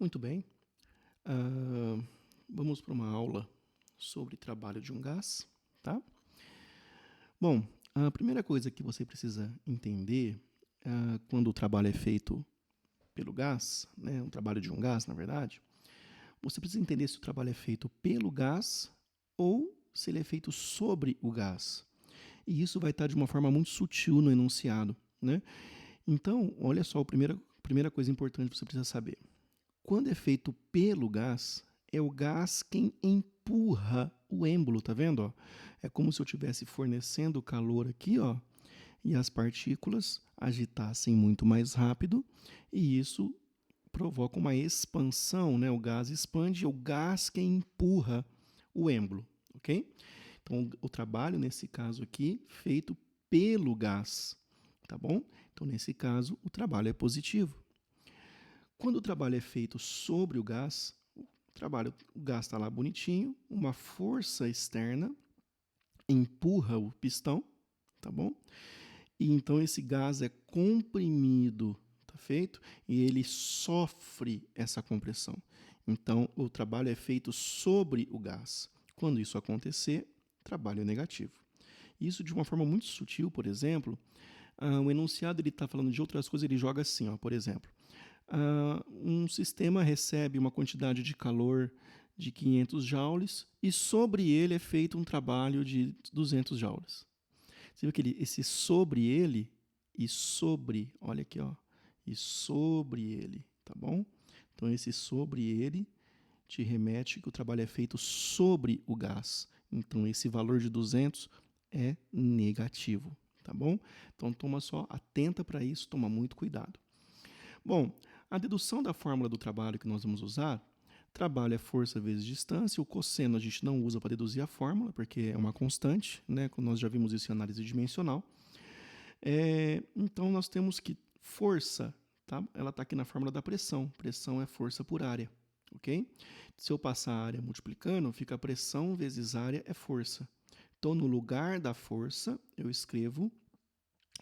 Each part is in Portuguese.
Muito bem. Ah, vamos para uma aula sobre trabalho de um gás, tá? Bom, a primeira coisa que você precisa entender quando o trabalho é feito pelo gás, né, um trabalho de um gás, na verdade, você precisa entender se o trabalho é feito pelo gás ou se ele é feito sobre o gás. E isso vai estar de uma forma muito sutil no enunciado, né? Então, olha só, a primeira coisa importante que você precisa saber. Quando é feito pelo gás, é o gás quem empurra o êmbolo, tá vendo? Ó? É como se eu estivesse fornecendo calor aqui, ó, e as partículas agitassem muito mais rápido, e isso provoca uma expansão, né? O gás expande, é o gás quem empurra o êmbolo, ok? Então, o trabalho, nesse caso aqui, feito pelo gás, tá bom? Então, nesse caso, o trabalho é positivo. Quando o trabalho é feito sobre o gás, o gás está lá bonitinho, uma força externa empurra o pistão, tá bom? E então esse gás é comprimido, tá feito? E ele sofre essa compressão. Então o trabalho é feito sobre o gás. Quando isso acontecer, trabalho é negativo. Isso de uma forma muito sutil, por exemplo, o enunciado ele está falando de outras coisas, ele joga assim, ó, por exemplo. Um sistema recebe uma quantidade de calor de 500 joules e sobre ele é feito um trabalho de 200 joules. Você viu que esse sobre ele e sobre, olha aqui, ó, e sobre ele, tá bom? Então esse sobre ele te remete que o trabalho é feito sobre o gás. Então esse valor de 200 é negativo, tá bom? Então toma só, atenta para isso, toma muito cuidado. Bom, a dedução da fórmula do trabalho que nós vamos usar, trabalho é força vezes distância, o cosseno a gente não usa para deduzir a fórmula, porque é uma constante, né? Nós já vimos isso em análise dimensional. Então nós temos que força, tá? Ela está aqui na fórmula da pressão. Pressão é força por área, ok? Se eu passar a área multiplicando, fica pressão vezes área é força. Então, no lugar da força, eu escrevo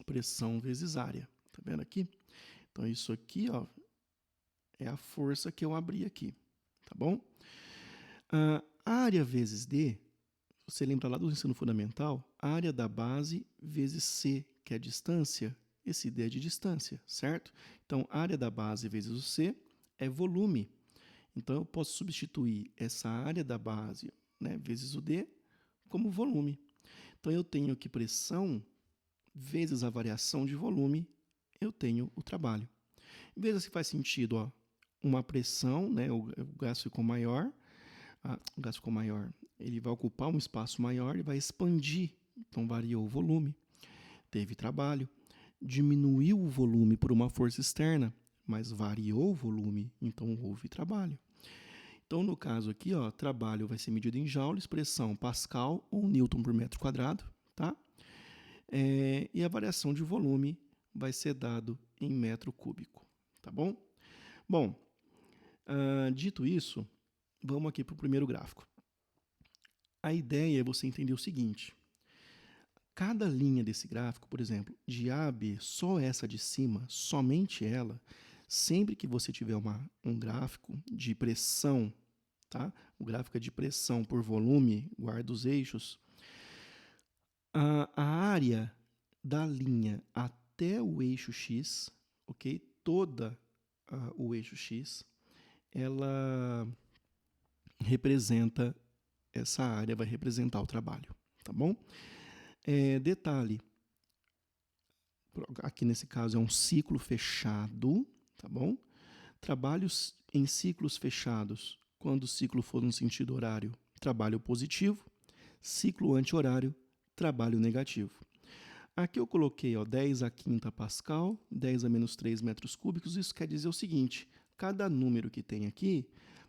pressão vezes área. Tá vendo aqui? Então, isso aqui, ó, é a força que eu abri aqui, tá bom? Área vezes D, você lembra lá do ensino fundamental? Área da base vezes C, que é a distância. Esse D é de distância, certo? Então, área da base vezes o C é volume. Então, eu posso substituir essa área da base, né, vezes o D como volume. Então, eu tenho que pressão vezes a variação de volume, eu tenho o trabalho. Veja se faz sentido, ó. Uma pressão, né, o gás ficou maior, o gás ficou maior, ele vai ocupar um espaço maior e vai expandir, então variou o volume, teve trabalho, diminuiu o volume por uma força externa, mas variou o volume, então houve trabalho. Então, no caso aqui, ó, trabalho vai ser medido em joules, pressão Pascal ou Newton por metro quadrado, tá? E a variação de volume vai ser dado em metro cúbico, tá bom? Bom, dito isso, vamos aqui para o primeiro gráfico. A ideia é você entender o seguinte. Cada linha desse gráfico, por exemplo, de A a B, só essa de cima, somente ela, sempre que você tiver um gráfico de pressão, tá? O gráfico é de pressão por volume, guarda os eixos, a área da linha até o eixo X, ok? Toda o eixo X, ela representa, essa área vai representar o trabalho, tá bom? Detalhe, aqui nesse caso é um ciclo fechado, tá bom? Trabalhos em ciclos fechados, quando o ciclo for no sentido horário, trabalho positivo, ciclo anti-horário, trabalho negativo. Aqui eu coloquei 10 a quinta Pascal, 10 a menos 3 metros cúbicos, isso quer dizer o seguinte, cada número que tem aqui,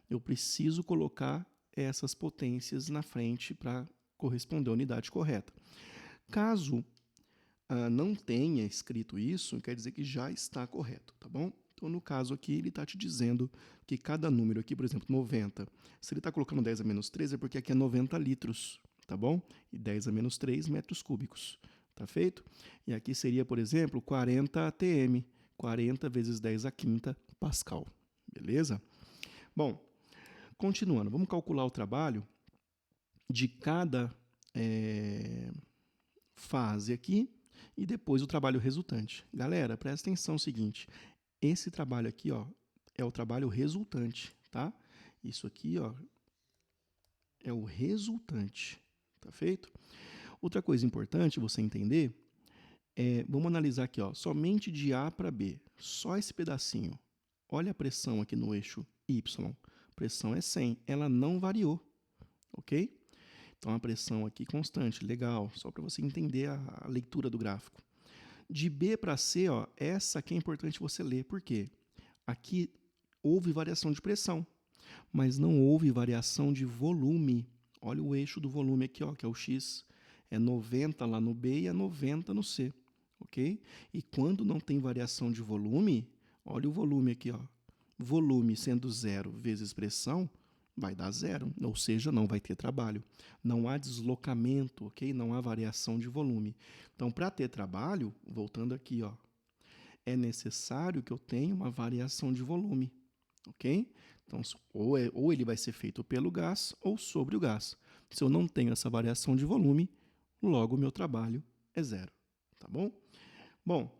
eu preciso colocar essas potências na frente para corresponder à unidade correta. Caso não tenha escrito isso, quer dizer que já está correto, tá bom? Então, no caso aqui, ele está te dizendo que cada número aqui, por exemplo, 90, se ele está colocando 10 a menos 3, é porque aqui é 90 litros, tá bom? E 10 a menos 3 metros cúbicos, tá feito? E aqui seria, por exemplo, 40 atm, 40 vezes 10 a quinta Pascal, beleza? Bom, continuando, vamos calcular o trabalho de cada fase aqui e depois o trabalho resultante. Galera, presta atenção no seguinte, esse trabalho aqui, ó, é o trabalho resultante, tá? Isso aqui, ó, é o resultante, tá feito? Outra coisa importante você entender vamos analisar aqui, ó, somente de A para B, só esse pedacinho. Olha a pressão aqui no eixo Y, pressão é 100, ela não variou, ok? Então a pressão aqui constante, legal, só para você entender a leitura do gráfico. De B para C, ó, essa aqui é importante você ler, por quê? Aqui houve variação de pressão, mas não houve variação de volume. Olha o eixo do volume aqui, ó, que é o X. É 90 lá no B e é 90 no C. Ok? E quando não tem variação de volume, olha o volume aqui, ó. Volume sendo zero vezes pressão, vai dar zero, ou seja, não vai ter trabalho. Não há deslocamento, ok? Não há variação de volume. Então, para ter trabalho, voltando aqui, ó, é necessário que eu tenha uma variação de volume, ok? Então, ou ele vai ser feito pelo gás ou sobre o gás. Se eu não tenho essa variação de volume, logo o meu trabalho é zero, tá bom? Bom,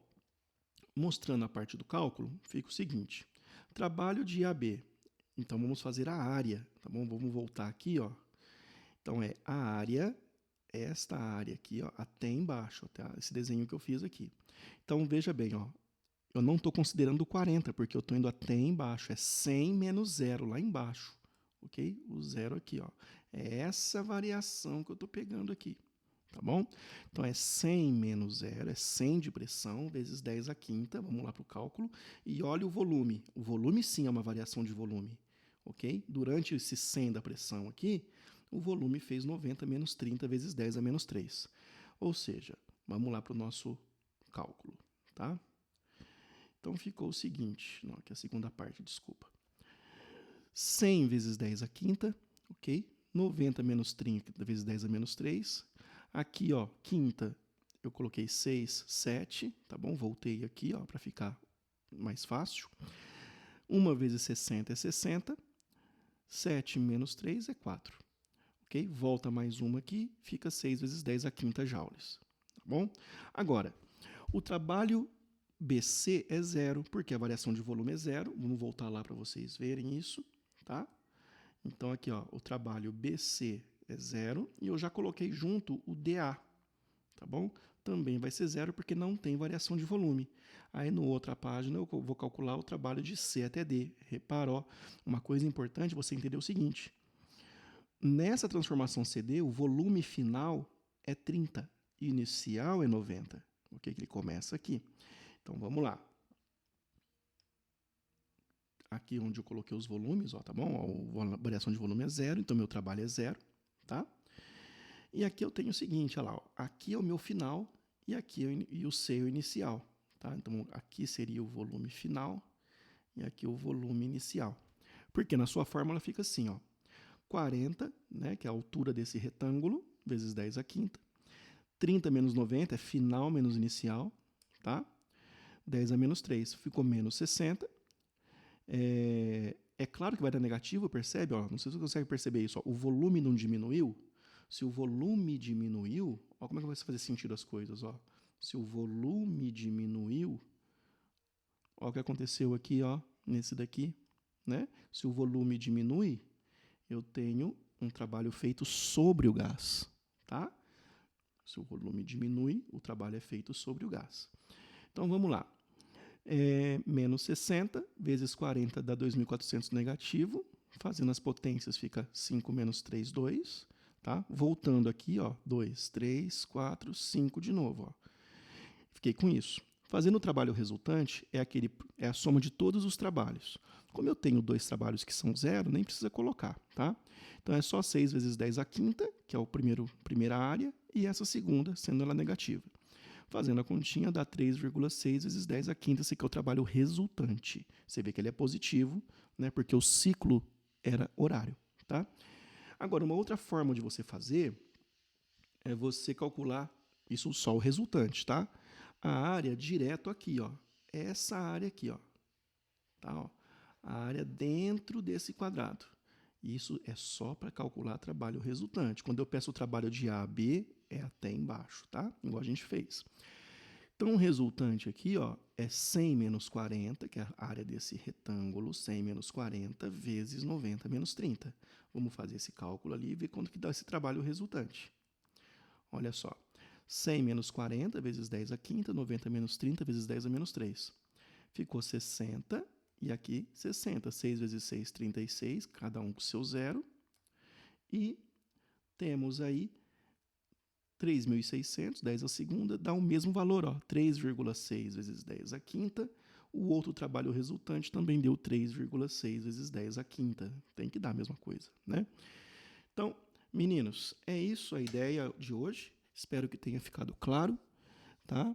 mostrando a parte do cálculo, fica o seguinte, trabalho de AB. Então, vamos fazer a área, tá bom? Vamos voltar aqui, ó. Então, é a área, esta área aqui, ó, até embaixo, até esse desenho que eu fiz aqui. Então, veja bem, ó, eu não estou considerando 40, porque eu estou indo até embaixo. É 100 menos zero lá embaixo. Ok? O zero aqui, ó. É essa variação que eu estou pegando aqui. Tá bom? Então, é 100 menos zero, é 100 de pressão, vezes 10 a quinta. Vamos lá para o cálculo. E olha o volume. O volume, sim, é uma variação de volume. Ok? Durante esse 100 da pressão aqui, o volume fez 90 menos 30 vezes 10 a menos 3. Ou seja, vamos lá para o nosso cálculo. Tá? Então, ficou o seguinte, não, aqui é a segunda parte, desculpa. 100 vezes 10 a quinta, ok? 90 menos 30 vezes 10 a menos 3. Aqui, ó, quinta, eu coloquei 6, 7, tá bom? Voltei aqui, ó, para ficar mais fácil. 1 vezes 60 é 60. 7 menos 3 é 4. Ok? Volta mais uma aqui, fica 6 vezes 10 a quinta joules. Tá bom? Agora, o trabalho BC é zero, porque a variação de volume é zero. Vamos voltar lá para vocês verem isso, tá? Então, aqui, ó, o trabalho BC é zero e eu já coloquei junto o DA, tá bom? Também vai ser zero porque não tem variação de volume. Aí, na outra página, eu vou calcular o trabalho de C até D. Repara, ó, uma coisa importante você entender o seguinte. Nessa transformação CD, o volume final é 30 e inicial é 90. Ok? Que ele começa aqui. Então, vamos lá. Aqui onde eu coloquei os volumes, ó, tá bom? A variação de volume é zero, então meu trabalho é zero, tá? E aqui eu tenho o seguinte, olha lá, ó, aqui é o meu final e aqui e o C é o inicial, tá? Então, aqui seria o volume final e aqui o volume inicial. Porque na sua fórmula fica assim, ó, 40, né, que é a altura desse retângulo, vezes 10 a quinta. 30 menos 90 é final menos inicial, tá? 10 a menos 3 ficou menos 60. É claro que vai dar negativo, percebe? Ó, não sei se você consegue perceber isso. Ó, o volume não diminuiu. Se o volume diminuiu, ó, como é que vai fazer sentido as coisas? Ó? Se o volume diminuiu, ó, o que aconteceu aqui, ó, nesse daqui, né? Se o volume diminui, eu tenho um trabalho feito sobre o gás, tá? Se o volume diminui, o trabalho é feito sobre o gás. Então, vamos lá. Menos 60 vezes 40 dá 2.400 negativo. Fazendo as potências fica 5 menos 3, 2. Tá? Voltando aqui, ó, 2, 3, 4, 5 de novo. Ó. Fiquei com isso. Fazendo o trabalho resultante é a soma de todos os trabalhos. Como eu tenho dois trabalhos que são zero, nem precisa colocar. Tá? Então é só 6 vezes 10 a quinta, que é a primeira área, e essa segunda, sendo ela negativa. Fazendo a continha, dá 3,6 vezes 10 a quinta, esse aqui é o trabalho resultante. Você vê que ele é positivo, né, porque o ciclo era horário. Tá? Agora, uma outra forma de você fazer é você calcular isso só o resultante, tá? A área direto aqui, ó. Essa área aqui, ó. Tá, ó. a área dentro desse quadrado. Isso é só para calcular trabalho resultante. Quando eu peço o trabalho de A a B, é até embaixo, tá? Igual a gente fez. Então, o resultante aqui, ó, é 100 menos 40, que é a área desse retângulo, 100 menos 40 vezes 90 menos 30. Vamos fazer esse cálculo ali e ver quanto que dá esse trabalho resultante. Olha só, 100 menos 40 vezes 10 a quinta, 90 menos 30 vezes 10 a menos 3. Ficou 60 e aqui 60. 6 vezes 6, 36, cada um com seu zero. E temos aí 3.600, 10 a segunda, dá o mesmo valor, ó, 3,6 vezes 10 a quinta. O outro trabalho resultante também deu 3,6 vezes 10 a quinta. Tem que dar a mesma coisa, né? Então, meninos, é isso a ideia de hoje. Espero que tenha ficado claro, tá?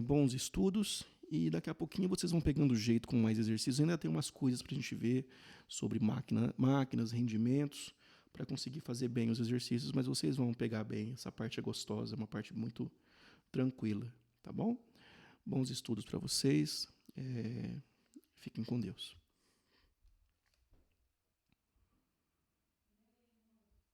Bons estudos e daqui a pouquinho vocês vão pegando o jeito com mais exercícios. Ainda tem umas coisas para a gente ver sobre máquinas, rendimentos, para conseguir fazer bem os exercícios, mas vocês vão pegar bem. Essa parte é gostosa, é uma parte muito tranquila, tá bom? Bons estudos para vocês. Fiquem com Deus.